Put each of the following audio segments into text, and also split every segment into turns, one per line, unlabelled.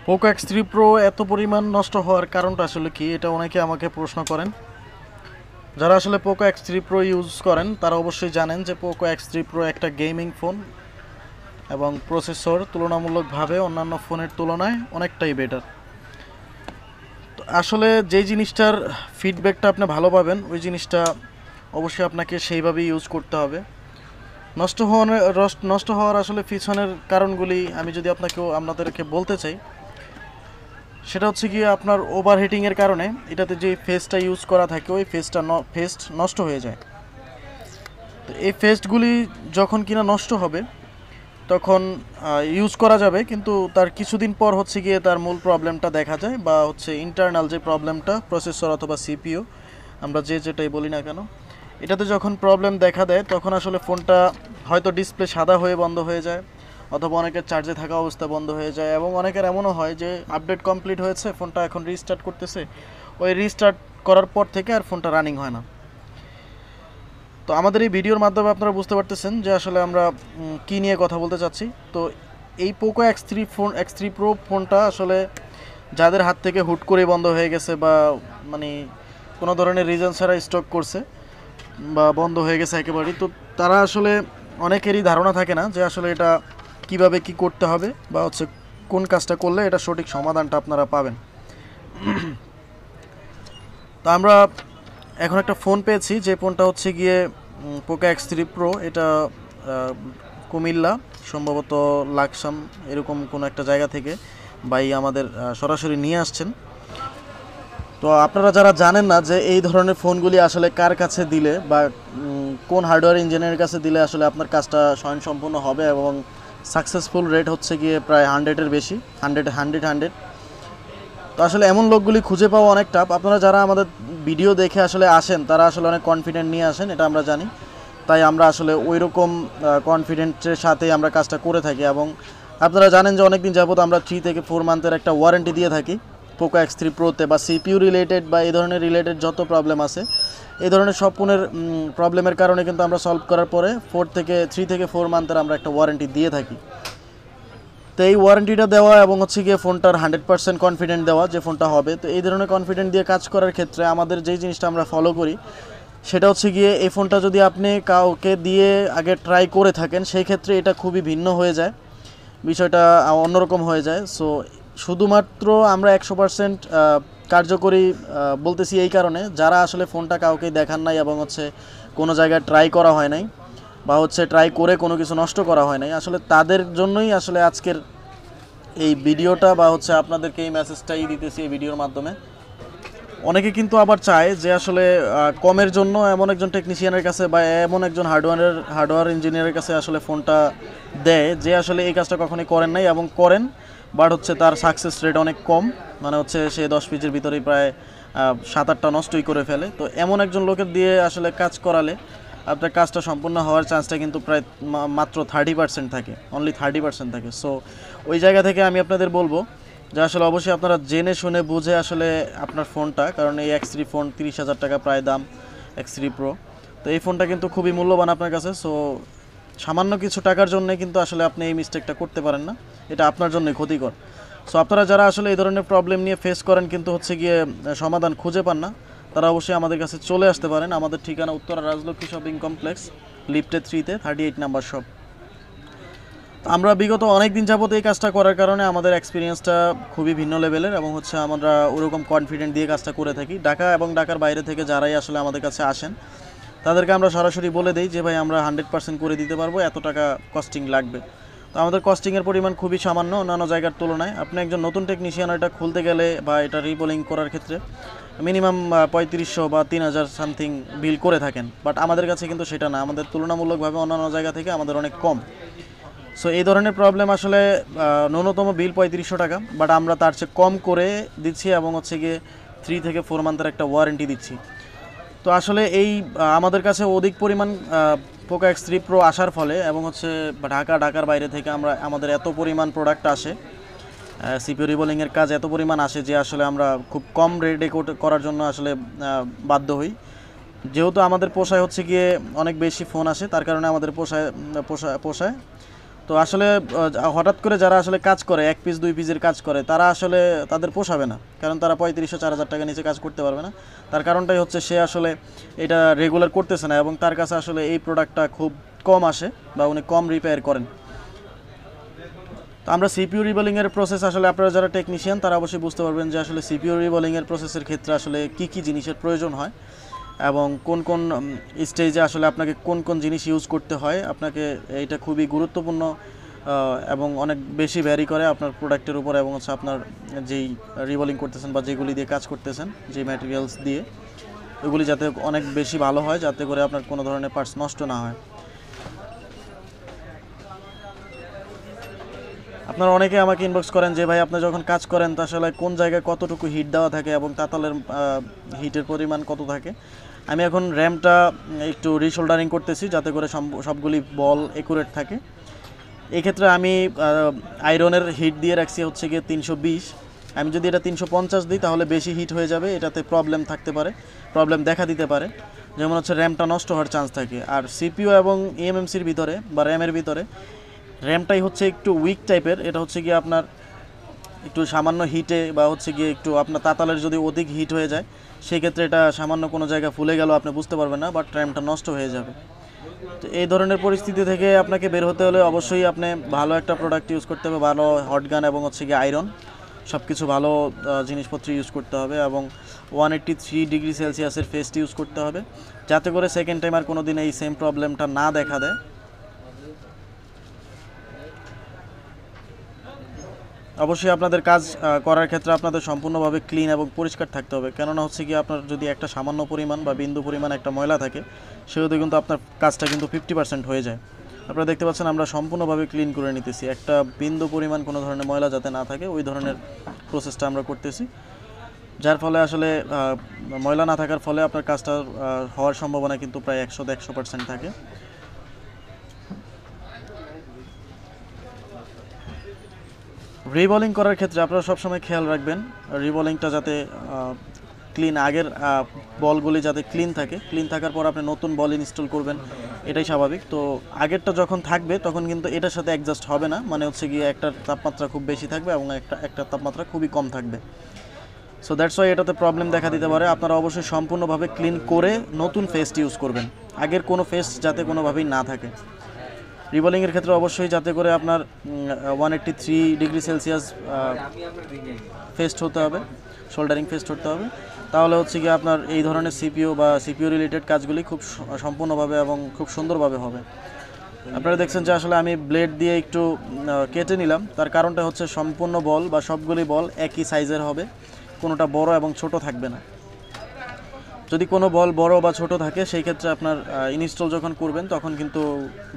Poco X3 Pro এত পরিমাণ নষ্ট হওয়ার কারণটা আসলে কি, এটা অনেকে আমাকে প্রশ্ন করেন। যারা আসলে পোকো X3 Pro ইউজ করেন তারা অবশ্যই জানেন যে পোকো X3 Pro একটা গেমিং ফোন এবং প্রসেসর তুলনামূলকভাবে অন্যান্য ফোনের তুলনায় অনেকটাই বেটার। তো আসলে যেই জিনিসটার ফিডব্যাকটা আপনি ভালো পাবেন ওই জিনিসটা অবশ্যই আপনাকে সেইভাবেই ইউজ করতে হবে। নষ্ট হওয়ার আসলে পিছনের কারণগুলি আমি যদি আপনাদেরকে বলতে চাই, সেটা হচ্ছে গিয়ে আপনার ওভারহিটিংয়ের কারণে এটাতে যে ফেসটা ইউজ করা থাকে ওই ফেস্ট নষ্ট হয়ে যায়। তো এই ফেস্টগুলি যখন কিনা নষ্ট হবে তখন ইউজ করা যাবে, কিন্তু তার কিছুদিন পর হচ্ছে গিয়ে তার মূল প্রবলেমটা দেখা যায়, বা হচ্ছে ইন্টারনাল যে প্রবলেমটা প্রসেসর অথবা সিপিইউ আমরা যেটাই বলি না কেন, এটাতে যখন প্রবলেম দেখা দেয় তখন আসলে ফোনটা হয়তো ডিসপ্লে সাদা হয়ে বন্ধ হয়ে যায়, অথবা অনেকের চার্জে থাকা অবস্থা বন্ধ হয়ে যায়, এবং অনেকের এমনও হয় যে আপডেট কমপ্লিট হয়েছে, ফোনটা এখন রিস্টার্ট করতেছে, ওই রিস্টার্ট করার পর থেকে আর ফোনটা রানিং হয় না। তো আমাদের এই ভিডিওর মাধ্যমে আপনারা বুঝতে পারতেছেন যে আসলে আমরা কী নিয়ে কথা বলতে চাচ্ছি। তো এই পোকো X3 Pro ফোনটা আসলে যাদের হাত থেকে হুট করে বন্ধ হয়ে গেছে, বা মানে কোনো ধরনের রিজন ছাড়া স্টক করছে বা বন্ধ হয়ে গেছে একেবারেই, তো তারা আসলে অনেকেরই ধারণা থাকে না যে আসলে এটা কিভাবে কি করতে হবে, বা হচ্ছে কোন কাজটা করলে এটা সঠিক সমাধানটা আপনারা পাবেন। তো আমরা এখন একটা ফোন পেয়েছি, যে ফোনটা হচ্ছে গিয়ে পোকো X3 Pro। এটা কুমিল্লা, সম্ভবত লাকসাম এরকম কোনো একটা জায়গা থেকে ভাই আমাদের সরাসরি নিয়ে আসছেন। তো আপনারা যারা জানেন না যে এই ধরনের ফোনগুলি আসলে কার কাছে দিলে বা কোন হার্ডওয়্যার ইঞ্জিনিয়ারের কাছে দিলে আসলে আপনার কাজটা স্বয়ংসম্পূর্ণ হবে, এবং সাকসেসফুল রেট হচ্ছে গিয়ে প্রায় 100-এর বেশি, 100। তো আসলে এমন লোকগুলি খুঁজে পাওয়া অনেক টাফ। আপনারা যারা আমাদের ভিডিও দেখে আসলে আসেন তারা আসলে অনেক কনফিডেন্ট নিয়ে আসেন, এটা আমরা জানি, তাই আমরা আসলে ওই রকম কনফিডেন্টের সাথেই আমরা কাজটা করে থাকি। এবং আপনারা জানেন যে অনেক দিন যাবত আমরা 3 থেকে 4 মান্থের একটা ওয়ারেন্টি দিয়ে থাকি পোকো X3 Proতে, বা সিপিইউ রিলেটেড বা এই ধরনের রিলেটেড যত প্রবলেম আছে, এই ধরনের সব ফোনের প্রবলেমের কারণে কিন্তু আমরা সলভ করার পরে 3 থেকে 4 মান্থের আমরা একটা ওয়ারেন্টি দিয়ে থাকি। তো এই ওয়ারেন্টিটা দেওয়া এবং হচ্ছে গিয়ে ফোনটার 100% কনফিডেন্ট দেওয়া যে ফোনটা হবে। তো এই ধরনের কনফিডেন্ট দিয়ে কাজ করার ক্ষেত্রে আমাদের যেই জিনিসটা আমরা ফলো করি সেটা হচ্ছে গিয়ে, এই ফোনটা যদি আপনি কাউকে দিয়ে আগে ট্রাই করে থাকেন সেই ক্ষেত্রে এটা খুবই ভিন্ন হয়ে যায়, বিষয়টা অন্যরকম হয়ে যায়। সো শুধুমাত্র আমরা 100% কার্যকরী বলতেছি এই কারণে, যারা আসলে ফোনটা কাউকে দেখান নাই এবং হচ্ছে কোনো জায়গায় ট্রাই করা হয় নাই, বা হচ্ছে ট্রাই করে কোনো কিছু নষ্ট করা হয় নাই, আসলে তাদের জন্যই আসলে আজকের এই ভিডিওটা, বা হচ্ছে আপনাদেরকে এই মেসেজটাই দিতেছি এই ভিডিওর মাধ্যমে। অনেকে কিন্তু আবার চায় যে আসলে কমের জন্য এমন একজন টেকনিশিয়ানের কাছে বা এমন একজন হার্ডওয়্যার ইঞ্জিনিয়ারের কাছে আসলে ফোনটা দেয় যে আসলে এই কাজটা কখনোই করেন নাই, এবং করেন বাট হচ্ছে তার সাকসেস রেট অনেক কম, মানে হচ্ছে সে 10 পিসের ভিতরেই প্রায় 7-8টা নষ্টই করে ফেলে। তো এমন একজন লোকের দিয়ে আসলে কাজ করালে আপনার কাজটা সম্পূর্ণ হওয়ার চান্সটা কিন্তু প্রায় মাত্র 30% থাকে, অনলি 30% থাকে। সো ওই জায়গা থেকে আমি আপনাদের বলবো যে আসলে অবশ্যই আপনারা জেনে শুনে বুঝে আসলে আপনার ফোনটা, কারণ এই X3 ফোন 30,000 টাকা প্রায় দাম X3 Pro। তো এই ফোনটা কিন্তু খুবই মূল্যবান আপনার কাছে। সো সামান্য কিছু টাকার জন্য কিন্তু আসলে আপনি এই মিস্টেকটা করতে পারেন না, এটা আপনার জন্যই ক্ষতিকর। সো আপনারা যারা আসলে এই ধরনের প্রবলেম নিয়ে ফেস করেন কিন্তু হচ্ছে গিয়ে সমাধান খুঁজে পান না, তারা অবশ্যই আমাদের কাছে চলে আসতে পারেন। আমাদের ঠিকানা উত্তরা রাজলক্ষ্মী শপিং কমপ্লেক্স, লিফটে 3-তে 38 নাম্বার শপ। আমরা বিগত অনেক দিন যাবত এই কাজটা করার কারণে আমাদের এক্সপিরিয়েন্সটা খুবই ভিন্ন লেভেলের, এবং হচ্ছে আমরা ওরকম কনফিডেন্ট দিয়ে কাজটা করে থাকি। ঢাকা এবং ঢাকার বাইরে থেকে যারাই আসলে আমাদের কাছে আসেন তাদেরকে আমরা সরাসরি বলে দিই যে ভাই আমরা 100% করে দিতে পারবো, এত টাকা কস্টিং লাগবে। তো আমাদের কস্টিংয়ের পরিমাণ খুবই সামান্য অন্যান্য জায়গার তুলনায়। আপনি একজন নতুন টেকনিশিয়ান এটা খুলতে গেলে বা এটা রিবোলিং করার ক্ষেত্রে মিনিমাম 3500 বা 3000 সামথিং বিল করে থাকেন, বাট আমাদের কাছে কিন্তু সেটা না, আমাদের তুলনামূলকভাবে অন্যান্য জায়গা থেকে আমাদের অনেক কম। সো এই ধরনের প্রবলেম আসলে ন্যূনতম বিল 3500 টাকা, বাট আমরা তার চেয়ে কম করে দিচ্ছি, এবং হচ্ছে গিয়ে 3 থেকে 4 মান্থের একটা ওয়ারেন্টি দিচ্ছি। তো আসলে এই আমাদের কাছে অধিক পরিমাণ পোকো X3 Pro আসার ফলে, এবং হচ্ছে ঢাকার বাইরে থেকে আমাদের এত পরিমাণ প্রোডাক্ট আসে, সিপিইউ রিবোলিংয়ের কাজ এত পরিমাণ আসে যে আসলে আমরা খুব কম রেটে করার জন্য আসলে বাধ্য হই। যেহেতু আমাদের পোষায় হচ্ছে গিয়ে অনেক বেশি ফোন আসে, তার কারণে আমাদের পোষায়। তো আসলে হঠাৎ করে যারা আসলে কাজ করে 1 পিস 2 পিসের কাজ করে তারা আসলে তাদের পোষাবে না, কারণ তারা 3500-4000 টাকা নিচে কাজ করতে পারবে না। তার কারণটাই হচ্ছে সে আসলে এটা রেগুলার করতেছে না এবং তার কাছে আসলে এই প্রোডাক্টটা খুব কম আসে বা উনি কম রিপেয়ার করেন। তো আমরা সিপিইউ রিবলিংয়ের প্রসেস আসলে আপনারা যারা টেকনিশিয়ান তারা অবশ্যই বুঝতে পারবেন যে আসলে সিপিইউ রিবলিংয়ের প্রসেসের ক্ষেত্রে আসলে কী জিনিসের প্রয়োজন হয় এবং কোন কোন স্টেজে আসলে আপনাকে কোন কোন জিনিস ইউজ করতে হয়। আপনাকে এইটা খুবই গুরুত্বপূর্ণ এবং অনেক বেশি ভ্যারি করে আপনার প্রোডাক্টের উপর এবং হচ্ছে আপনার যেই রিবলিং করতেছেন বা যেগুলি দিয়ে কাজ করতেছেন, যে ম্যাটেরিয়ালস দিয়ে, ওগুলি যাতে অনেক বেশি ভালো হয়, যাতে করে আপনার কোনো ধরনের পার্টস নষ্ট না হয়। আপনারা অনেকে আমাকে ইনবক্স করেন যে ভাই আপনি যখন কাজ করেন তা আসলে কোন জায়গায় কতটুকু হিট দেওয়া থাকে এবং তাতালের হিটের পরিমাণ কত থাকে। আমি এখন র্যামটা একটু রিশোল্ডারিং করতেছি যাতে করে সবগুলি বল একুরেট থাকে। এক্ষেত্রে আমি আয়রনের হিট দিয়ে রাখছি হচ্ছে গিয়ে 320। আমি যদি এটা 350 দিই তাহলে বেশি হিট হয়ে যাবে, এটাতে প্রবলেম থাকতে পারে, প্রবলেম দেখা দিতে পারে, যেমন হচ্ছে র্যামটা নষ্ট হওয়ার চান্স থাকে। আর সিপিইউ এবং ইএমএমসির ভিতরে বা র্যামের ভিতরে র্যামটাই হচ্ছে একটু উইক টাইপের। এটা হচ্ছে গিয়ে আপনার একটু সামান্য হিটে বা হচ্ছে গিয়ে একটু আপনার তাতালের যদি অধিক হিট হয়ে যায় সেক্ষেত্রে এটা সামান্য কোনো জায়গা ফুলে গেল আপনি বুঝতে পারবেন না, বাট র্যামটা নষ্ট হয়ে যাবে। তো এই ধরনের পরিস্থিতি থেকে আপনাকে বের হতে হলে অবশ্যই আপনি ভালো একটা প্রোডাক্ট ইউজ করতে হবে, ভালো হট গান এবং হচ্ছে গিয়ে আয়রন, সব কিছু ভালো জিনিসপত্র ইউজ করতে হবে এবং 183 ডিগ্রি সেলসিয়াসের ফেস্ট ইউজ করতে হবে, যাতে করে সেকেন্ড টাইম আর কোনো দিন এই সেম প্রবলেমটা না দেখা দেয়। অবশ্যই আপনাদের কাজ করার ক্ষেত্রে আপনাদের সম্পূর্ণভাবে ক্লিন এবং পরিষ্কার থাকতে হবে, কেননা হচ্ছে কি আপনার যদি একটা সামান্য পরিমাণ বা বিন্দু পরিমাণ একটা ময়লা থাকে সেহেতু কিন্তু আপনার কাজটা কিন্তু 50% হয়ে যায়। আপনারা দেখতে পাচ্ছেন আমরা সম্পূর্ণভাবে ক্লিন করে নিতেছি, একটা বিন্দু পরিমাণ কোনো ধরনের ময়লা যাতে না থাকে ওই ধরনের প্রসেসটা আমরা করতেছি, যার ফলে আসলে ময়লা না থাকার ফলে আপনার কাজটা হওয়ার সম্ভাবনা কিন্তু প্রায় 100% থাকে। রিবলিং করার ক্ষেত্রে আপনারা সবসময় খেয়াল রাখবেন রিবলিংটা যাতে ক্লিন, আগের বলগুলি যাতে ক্লিন থাকে। ক্লিন থাকার পর আপনি নতুন বল ইনস্টল করবেন, এটাই স্বাভাবিক। তো আগেরটা যখন থাকবে তখন কিন্তু এটার সাথে অ্যাডজাস্ট হবে না, মানে হচ্ছে গিয়ে একটার তাপমাত্রা খুব বেশি থাকবে এবং একটা তাপমাত্রা খুবই কম থাকবে। সো দ্যাটস ওয়াই এটাতে প্রবলেম দেখা দিতে পারে। আপনারা অবশ্যই সম্পূর্ণভাবে ক্লিন করে নতুন ফেস্ট ইউজ করবেন, আগের কোনো ফেস্ট যাতে কোনোভাবেই না থাকে। রিবলিংয়ের ক্ষেত্রে অবশ্যই যাতে করে আপনার 183 ডিগ্রি সেলসিয়াস ফেস্ট হতে হবে, শোল্ডারিং ফেস্ট হতে হবে, তাহলে হচ্ছে কি আপনার এই ধরনের সিপিইউ বা সিপিইউ রিলেটেড কাজগুলি খুব সম্পূর্ণভাবে এবং খুব সুন্দরভাবে হবে। আপনারা দেখছেন যে আসলে আমি ব্লেড দিয়ে একটু কেটে নিলাম, তার কারণটা হচ্ছে সম্পূর্ণ বল বা সবগুলি বল একই সাইজের হবে, কোনোটা বড় এবং ছোট থাকবে না। যদি কোনো বল বড় বা ছোট থাকে সেই ক্ষেত্রে আপনার ইনস্টল যখন করবেন তখন কিন্তু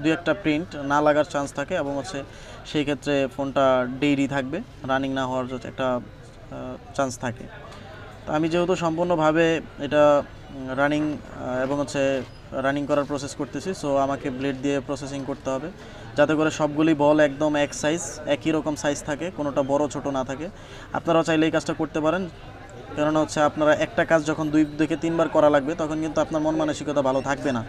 দুই একটা প্রিন্ট না লাগার চান্স থাকে এবং হচ্ছে সেই ক্ষেত্রে ফোনটা দেরি থাকবে, রানিং না হওয়ার একটা চান্স থাকে। তো আমি যেহেতু সম্পূর্ণভাবে এটা রানিং এবং হচ্ছে রানিং করার প্রসেস করতেছি, সো আমাকে ব্লেড দিয়ে প্রসেসিং করতে হবে যাতে করে সবগুলি বল একদম এক সাইজ, একই রকম সাইজ থাকে, কোনোটা বড় ছোট না থাকে। আপনারাও চাইলে এই কাজটা করতে পারেন, কেননা হচ্ছে আপনারা একটা কাজ যখন 2 থেকে 3 বার করা লাগবে তখন কিন্তু আপনার মন মানসিকতা ভালো থাকবে না।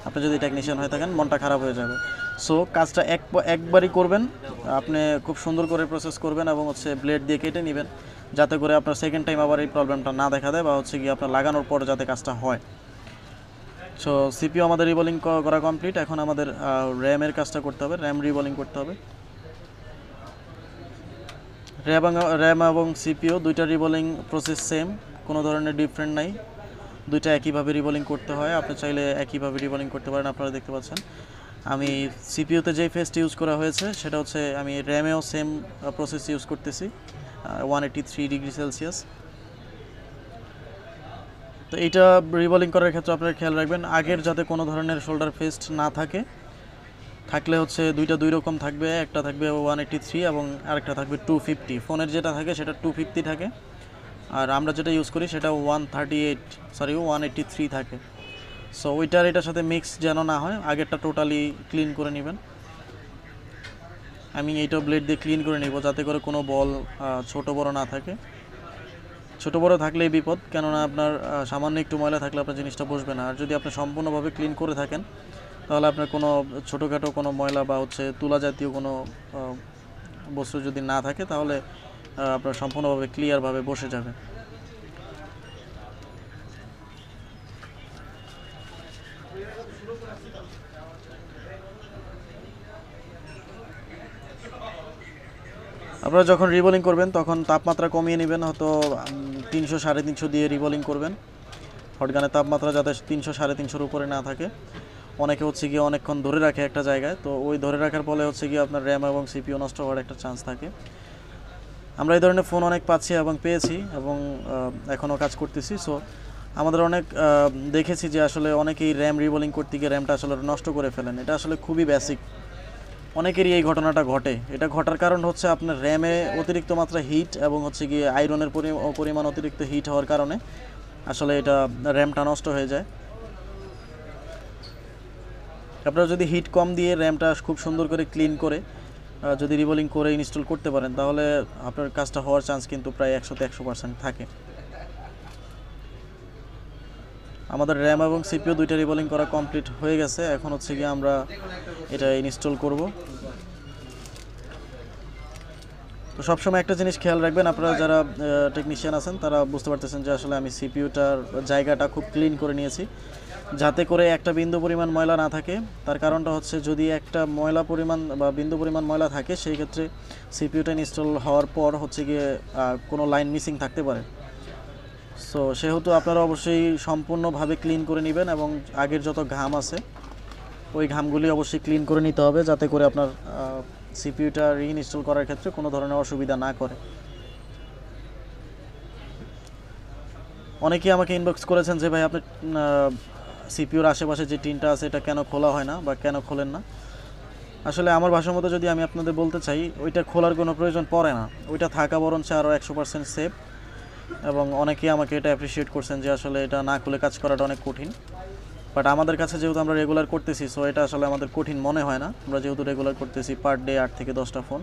আপনি যদি টেকনিশিয়ান হয়ে থাকেন মনটা খারাপ হয়ে যাবে। সো কাজটা একবারই করবেন, আপনি খুব সুন্দর করে প্রসেস করবেন এবং হচ্ছে ব্লেড দিয়ে কেটে নেবেন যাতে করে আপনার সেকেন্ড টাইম আবার এই প্রবলেমটা না দেখা দেয় বা হচ্ছে কি আপনার লাগানোর পর যাতে কাজটা হয়। সো সিপিইউ আমাদের রিবলিং করা কমপ্লিট, এখন আমাদের র্যামের কাজটা করতে হবে, র্যাম রিবলিং করতে হবে। র্যাম এবং সিপিইউ দুইটা রিবলিং প্রসেস সেম, কোনো ধরনের ডিফারেন্ট নাই, দুইটা একইভাবে রিবলিং করতে হয়। আপনি চাইলে একইভাবে রিবলিং করতে পারেন। আপনারা দেখতে পাচ্ছেন আমি সিপিইউতে যেই ফেস্ট ইউজ করা হয়েছে সেটা হচ্ছে আমি র্যামেও সেম প্রসেস ইউজ করতেছি 183 ডিগ্রি সেলসিয়াস। তো এইটা রিবলিং করার ক্ষেত্রে আপনারা খেয়াল রাখবেন আগের যাতে কোনো ধরনের শোল্ডার ফেস্ট না থাকে, থাকলে হচ্ছে দুইটা দুই রকম থাকবে, একটা থাকবে 183 এবং আরেকটা থাকবে 250। ফোনের যেটা থাকে সেটা 250 থাকে আর আমরা যেটা ইউজ করি সেটা 183 থাকে। সো ওইটার এটার সাথে মিক্স যেন না হয়, আগেরটা টোটালি ক্লিন করে নেবেন। আমি এইটাও ব্লেড দিয়ে ক্লিন করে নেব যাতে করে কোনো বল ছোট বড় না থাকে। ছোট বড় থাকলেই বিপদ, কেননা আপনার সামান্য একটু ময়লা থাকলে আপনার জিনিসটা বসবে না। আর যদি আপনি সম্পূর্ণভাবে ক্লিন করে থাকেন তাহলে আপনার কোনো ছোটোখাটো কোনো ময়লা বা হচ্ছে তুলা জাতীয় কোনো বস্তু যদি না থাকে তাহলে আপনার সম্পূর্ণভাবে ক্লিয়ারভাবে বসে যাবে। আপনারা যখন রিবোলিং করবেন তখন তাপমাত্রা কমিয়ে নেবেন, হয়তো 300 350 দিয়ে রিবোলিং করবেন। হটগানের তাপমাত্রা যাতে 300 350-এর উপরে না থাকে। অনেকে হচ্ছে গিয়ে অনেকক্ষণ ধরে রাখে একটা জায়গায়, তো ওই ধরে রাখার ফলে হচ্ছে গিয়ে আপনার র্যাম এবং সিপিইউ নষ্ট হওয়ার একটা চান্স থাকে। আমরা এই ধরনের ফোন অনেক পাচ্ছি এবং পেয়েছি এবং এখনও কাজ করতেছি। সো আমাদের অনেক দেখেছি যে আসলে অনেকেই র্যাম রিবোলিং করতে গিয়ে র্যামটা আসলে নষ্ট করে ফেলেন। এটা আসলে খুবই বেসিক, অনেকেরই এই ঘটনাটা ঘটে। এটা ঘটার কারণ হচ্ছে আপনার র্যামে অতিরিক্ত মাত্রা হিট এবং হচ্ছে গিয়ে আয়রনের পরিমাণ অতিরিক্ত হিট হওয়ার কারণে আসলে এটা র্যামটা নষ্ট হয়ে যায়। আপনারা যদি হিট কম দিয়ে র্যামটা খুব সুন্দর করে ক্লিন করে যদি রিবোলিং করে ইনস্টল করতে পারেন তাহলে আপনার কাজটা হওয়ার চান্স কিন্তু প্রায় 100% থাকে। আমাদের র্যাম এবং সিপিইউ দুইটা রিবোলিং করা কমপ্লিট হয়ে গেছে। এখন হচ্ছে গিয়ে আমরা এটা ইনস্টল করব। তো সবসময় একটা জিনিস খেয়াল রাখবেন, আপনারা যারা টেকনিশিয়ান আছেন তারা বুঝতে পারতেছেন যে আসলে আমি সিপিইউটার জায়গাটা খুব ক্লিন করে নিয়েছি যাতে করে একটা বিন্দু পরিমাণ ময়লা না থাকে। তার কারণটা হচ্ছে যদি একটা ময়লা পরিমাণ বা বিন্দু পরিমাণ ময়লা থাকে সেই ক্ষেত্রে সিপিইউটা ইনস্টল হওয়ার পর হচ্ছে গিয়ে কোনো লাইন মিসিং থাকতে পারে। সো সেহেতু আপনারা অবশ্যই সম্পূর্ণভাবে ক্লিন করে নেবেন এবং আগের যত ঘাম আছে ওই ঘামগুলি অবশ্যই ক্লিন করে নিতে হবে যাতে করে আপনার সিপিইউটা রিইনস্টল করার ক্ষেত্রে কোনো ধরনের অসুবিধা না করে। অনেকেই আমাকে ইনবক্স করেছেন যে ভাই আপনি সিপিইউর আশেপাশে যে টিনটা আছে এটা কেন খোলা হয় না বা কেন খোলেন না। আসলে আমার ভাষার মতো যদি আমি আপনাদের বলতে চাই, ওইটা খোলার কোনো প্রয়োজন পড়ে না, ওইটা থাকা বরঞ্চ আরও 100% সেফ। এবং অনেকেই আমাকে এটা অ্যাপ্রিসিয়েট করছেন যে আসলে এটা না খুলে কাজ করাটা অনেক কঠিন। বাট আমাদের কাছে যেহেতু আমরা রেগুলার করতেছি সো এটা আসলে আমাদের কঠিন মনে হয় না। আমরা যেহেতু রেগুলার করতেছি পার ডে 8 থেকে 10টা ফোন,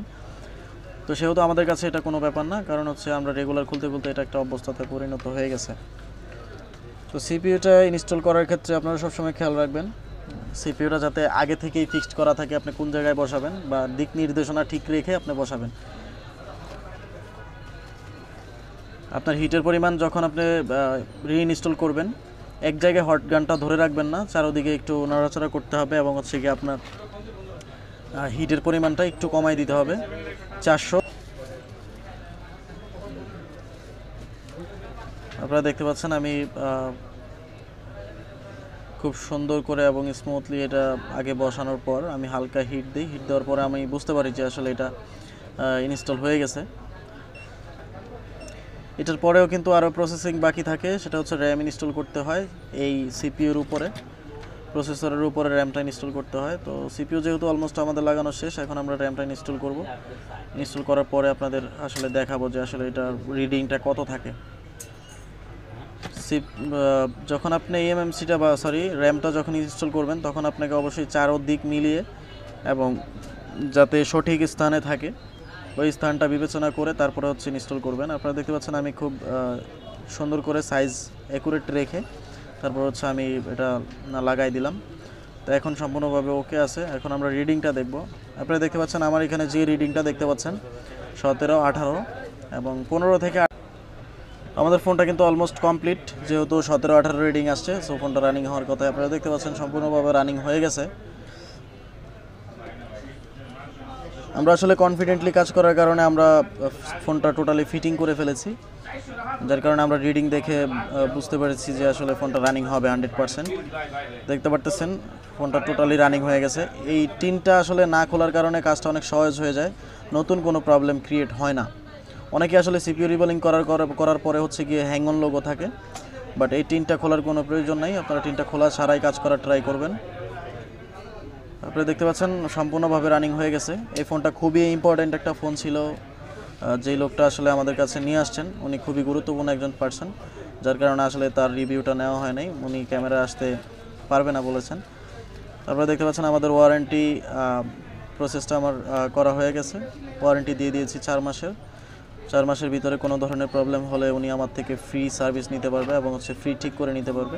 তো সেহেতু আমাদের কাছে এটা কোনো ব্যাপার না। কারণ হচ্ছে আমরা রেগুলার খুলতে খুলতে এটা একটা অবস্থাতে পরিণত হয়ে গেছে। তো সিপিইউটা ইনস্টল করার ক্ষেত্রে আপনারা সবসময় খেয়াল রাখবেন সিপিইউটা যাতে আগে থেকেই ফিক্সড করা থাকে, আপনি কোন জায়গায় বসাবেন বা দিক নির্দেশনা ঠিক রেখে আপনি বসাবেন। আপনার হিটের পরিমাণ যখন আপনি রিইনস্টল করবেন এক জায়গায় হট গানটা ধরে রাখবেন না, চারোদিকে একটু নড়াচড়া করতে হবে এবং হচ্ছে গিয়ে আপনার হিটের পরিমাণটা একটু কমাই দিতে হবে 400। আপনারা দেখতে পাচ্ছেন আমি খুব সুন্দর করে এবং স্মুথলি এটা আগে বসানোর পর আমি হালকা হিট দিই। হিট দেওয়ার পরে আমি বুঝতে পারি যে আসলে এটা ইনস্টল হয়ে গেছে। এটার পরেও কিন্তু আরও প্রসেসিং বাকি থাকে, সেটা হচ্ছে র্যাম ইনস্টল করতে হয় এই সিপিইউর উপরে, প্রসেসরের উপরে র্যামটা ইনস্টল করতে হয়। তো সিপিইউ যেহেতু অলমোস্ট আমাদের লাগানো শেষ, এখন আমরা র্যামটা ইনস্টল করব। ইনস্টল করার পরে আপনাদের আসলে দেখাবো যে আসলে এটার রিডিংটা কত থাকে। যখন আপনি এমএমসিটা বা র্যামটা যখন ইনস্টল করবেন তখন আপনাকে অবশ্যই চারদিক মিলিয়ে এবং যাতে সঠিক স্থানে থাকে ওই স্থানটা বিবেচনা করে তারপরে হচ্ছে ইনস্টল করবেন। আপনারা দেখতে পাচ্ছেন আমি খুব সুন্দর করে সাইজ অ্যাকুরেট রেখে তারপর হচ্ছে আমি এটা লাগাই দিলাম। তো এখন সম্পূর্ণভাবে ওকে আছে। এখন আমরা রিডিংটা দেখব। আপনারা দেখতে পাচ্ছেন আমার এখানে যে রিডিংটা দেখতে পাচ্ছেন 17, 18 এবং 15 থেকে আমাদের ফোনটা কিন্তু অলমোস্ট কমপ্লিট, যেহেতু 17, 18 রিডিং আসছে। সো ফোনটা রানিং হওয়ার কথা। আপনারা দেখতে পাচ্ছেন সম্পূর্ণভাবে রানিং হয়ে গেছে। আমরা আসলে কনফিডেন্টলি কাজ করার কারণে আমরা ফোনটা টোটালি ফিটিং করে ফেলেছি, যার কারণে আমরা রিডিং দেখে বুঝতে পেরেছি যে আসলে ফোনটা রানিং হবে 100%। দেখতে পারতেছেন ফোনটা টোটালি রানিং হয়ে গেছে। এই টিনটা আসলে না খোলার কারণে কাজটা অনেক সহজ হয়ে যায়, নতুন কোনো প্রবলেম ক্রিয়েট হয় না। অনেকে আসলে সিপিইউ রিবোলিং করার পরে হচ্ছে গিয়ে হ্যাং অন লোগো থাকে, বাট এই টিনটা খোলার কোনো প্রয়োজন নেই। আপনারা টিনটা খোলা ছাড়াই কাজ করার ট্রাই করবেন। আপনারা দেখতে পাচ্ছেন সম্পূর্ণভাবে রানিং হয়ে গেছে। এই ফোনটা খুবই ইম্পর্ট্যান্ট একটা ফোন ছিল। যেই লোকটা আসলে আমাদের কাছে নিয়ে আসছেন উনি খুবই গুরুত্বপূর্ণ একজন পার্সন, যার কারণে আসলে তার রিভিউটা নেওয়া হয় নাই, উনি ক্যামেরা আসতে পারবে না বলেছেন। আপনারা দেখতে পাচ্ছেন আমাদের ওয়ারেন্টি প্রসেসটা আমার করা হয়ে গেছে। ওয়ারেন্টি দিয়ে দিয়েছি 4 মাসের। 4 মাসের ভিতরে কোনো ধরনের প্রবলেম হলে উনি আমার থেকে ফ্রি সার্ভিস নিতে পারবে এবং হচ্ছে ফ্রি ঠিক করে নিতে পারবে।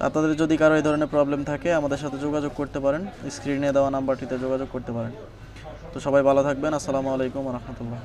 আপনাদের যদি কারো এই ধরনের প্রবলেম থাকে আমাদের সাথে যোগাযোগ করতে পারেন, স্ক্রিনে দেওয়া নাম্বারটিতে যোগাযোগ করতে পারেন। তো সবাই ভালো থাকবেন। আসসালামু আলাইকুম ওয়া রাহমাতুল্লাহ।